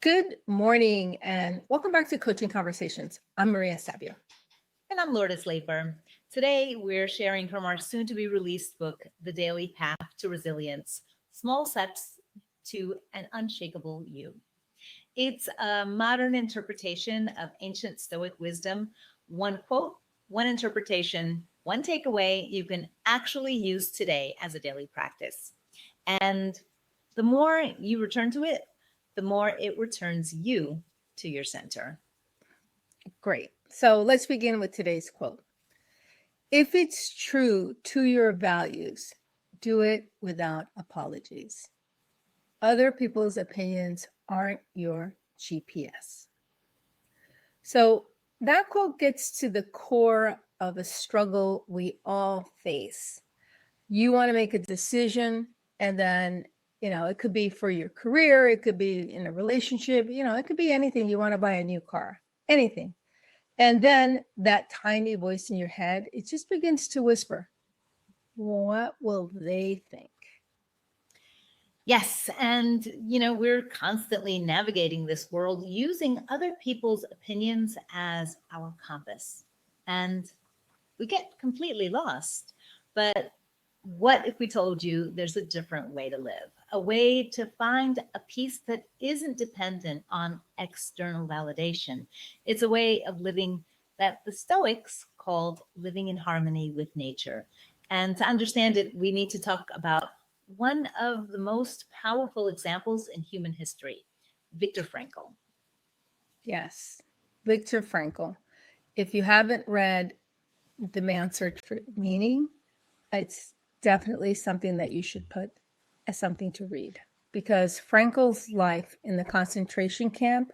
Good morning and welcome back to Coaching Conversations. I'm Maria Sabio. And I'm Lourdes Laper. Today, we're sharing from our soon-to-be released book, The Daily Path to Resilience, Small Steps to an Unshakable You. It's a modern interpretation of ancient Stoic wisdom. One quote, one interpretation, one takeaway you can actually use today as a daily practice. And the more you return to it, the more it returns you to your center. Great. So let's begin with today's quote. If it's true to your values, do it without apologies. Other people's opinions aren't your GPS. So that quote gets to the core of a struggle we all face. You want to make a decision, and then it could be for your career, it could be in a relationship, it could be anything. You want to buy a new car, anything. And then that tiny voice in your head, it just begins to whisper, what will they think? Yes. And, we're constantly navigating this world using other people's opinions as our compass. And we get completely lost. But what if we told you there's a different way to live, a way to find a peace that isn't dependent on external validation? It's a way of living that the Stoics called living in harmony with nature. And to understand it, we need to talk about one of the most powerful examples in human history, Viktor Frankl. Yes, Viktor Frankl. If you haven't read The Man's Search for Meaning, it's definitely something that you should put as something to read, because Frankl's life in the concentration camp,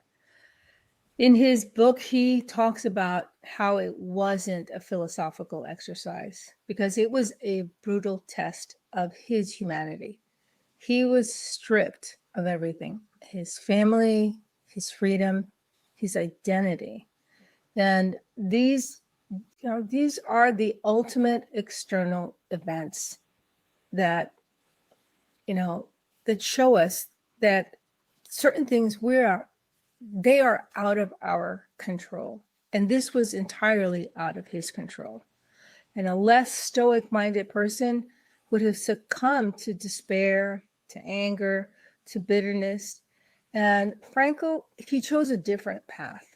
in his book, he talks about how it wasn't a philosophical exercise because it was a brutal test of his humanity. He was stripped of everything, his family, his freedom, his identity. And these are the ultimate external events that, that show us that certain things they are out of our control. And this was entirely out of his control. And a less stoic-minded person would have succumbed to despair, to anger, to bitterness. And Frankl, he chose a different path.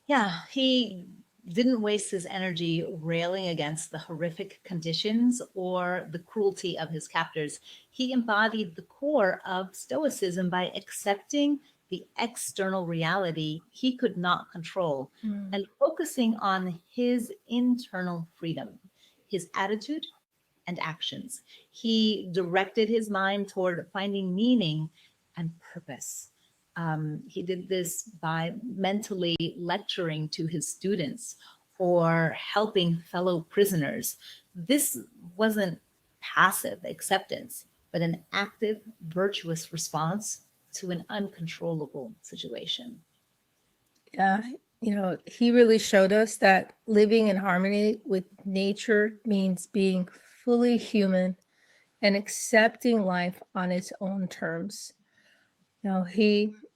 Yeah, he didn't waste his energy railing against the horrific conditions or the cruelty of his captors. He embodied the core of Stoicism by accepting the external reality he could not control and focusing on his internal freedom, his attitude and actions. He directed his mind toward finding meaning and purpose. He did this by mentally lecturing to his students or helping fellow prisoners. This wasn't passive acceptance, but an active, virtuous response to an uncontrollable situation. Yeah, he really showed us that living in harmony with nature means being fully human and accepting life on its own terms.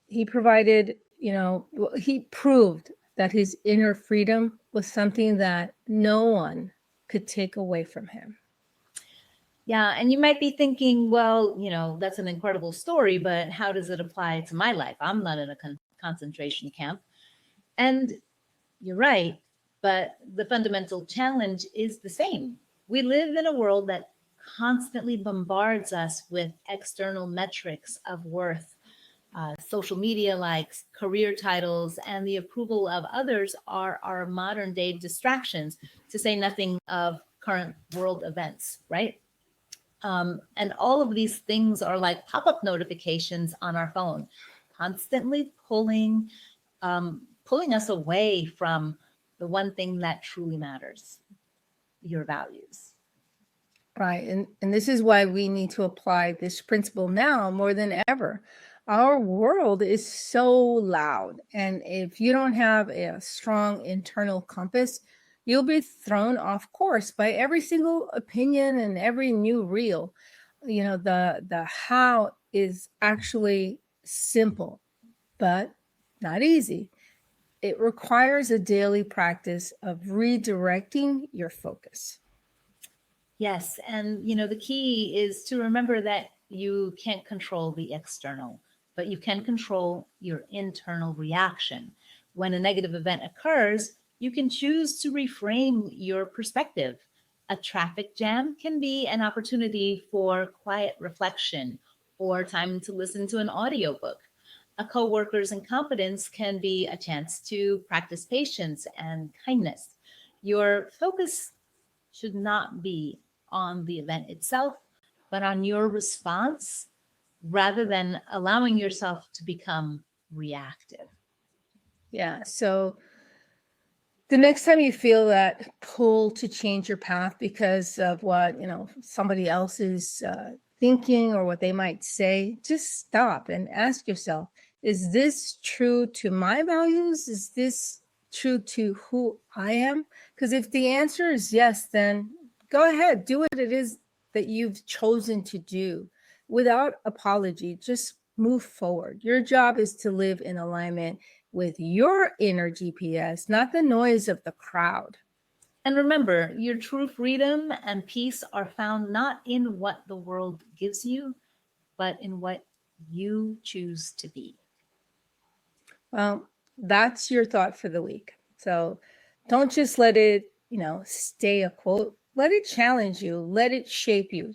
He provided, he proved that his inner freedom was something that no one could take away from him. Yeah, and you might be thinking, well, that's an incredible story, but how does it apply to my life? I'm not in a concentration camp. And you're right, but the fundamental challenge is the same. We live in a world that constantly bombards us with external metrics of worth. Social media likes, career titles, and the approval of others are our modern day distractions, to say nothing of current world events, right? And all of these things are like pop-up notifications on our phone, constantly pulling us away from the one thing that truly matters, your values. Right. And this is why we need to apply this principle now more than ever. Our world is so loud. And if you don't have a strong internal compass, you'll be thrown off course by every single opinion and every new reel. The how is actually simple. but not easy. It requires a daily practice of redirecting your focus. Yes. And, the key is to remember that you can't control the external, but you can control your internal reaction. When a negative event occurs, you can choose to reframe your perspective. A traffic jam can be an opportunity for quiet reflection or time to listen to an audiobook. A coworker's incompetence can be a chance to practice patience and kindness. Your focus should not be on the event itself, but on your response rather than allowing yourself to become reactive. Yeah. So the next time you feel that pull to change your path because of what, somebody else is thinking or what they might say, just stop and ask yourself, is this true to my values? Is this true to who I am? Because if the answer is yes, then go ahead, do what it is that you've chosen to do without apology. Just move forward. Your job is to live in alignment with your inner GPS, not the noise of the crowd. And remember, your true freedom and peace are found not in what the world gives you, but in what you choose to be. Well, that's your thought for the week. So don't just let it, stay a quote. Let it challenge you. Let it shape you.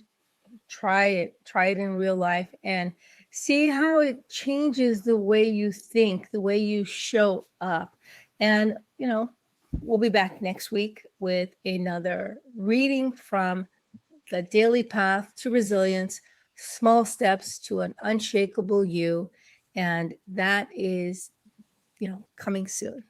Try it in real life and see how it changes the way you think, the way you show up. And, we'll be back next week with another reading from The Daily Path to Resilience, Small Steps to an Unshakable You. And that is, coming soon.